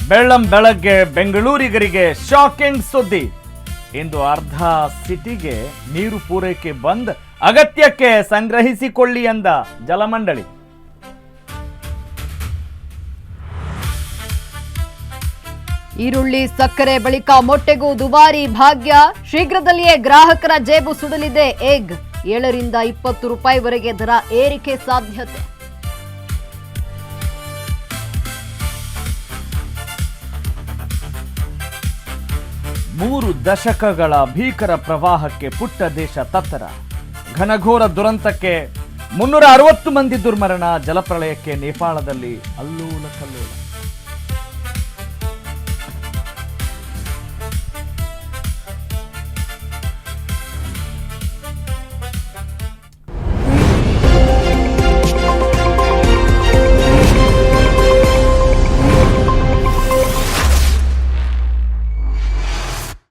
ಬೆಳಗ್ಗೆ ಬೆಂಗಳೂರಿಗರಿಗೆ ಶಾಕಿಂಗ್ ಸುದ್ದಿ. ಇಂದು ಅರ್ಧ ಸಿಟಿಗೆ ನೀರು ಪೂರೈಕೆ ಬಂದ್, ಅಗತ್ಯಕ್ಕೆ ಸಂಗ್ರಹಿಸಿಕೊಳ್ಳಿ ಎಂದ ಜಲಮಂಡಳಿ. ಈರುಳ್ಳಿ ಸಕ್ಕರೆ ಬಳಿಕ ಮೊಟ್ಟೆಗೂ ದುಬಾರಿ ಭಾಗ್ಯ. ಶೀಘ್ರದಲ್ಲಿಯೇ ಗ್ರಾಹಕರ ಜೇಬು ಸುಡಲಿದೆ ಎಗ್. 7 ರಿಂದ 20 ರೂಪಾಯಿವರೆಗೆ ದರ ಏರಿಕೆ ಸಾಧ್ಯತೆ. ಮೂರು ದಶಕಗಳ ಭೀಕರ ಪ್ರವಾಹಕ್ಕೆ ಪುಟ್ಟ ದೇಶ ತತ್ತರ. ಘನಘೋರ ದುರಂತಕ್ಕೆ 360 ಮಂದಿ ದುರ್ಮರಣ. ಜಲಪ್ರಳಯಕ್ಕೆ ನೇಪಾಳದಲ್ಲಿ ಅಲ್ಲೋಲ ಕಲ್ಲೋಲ.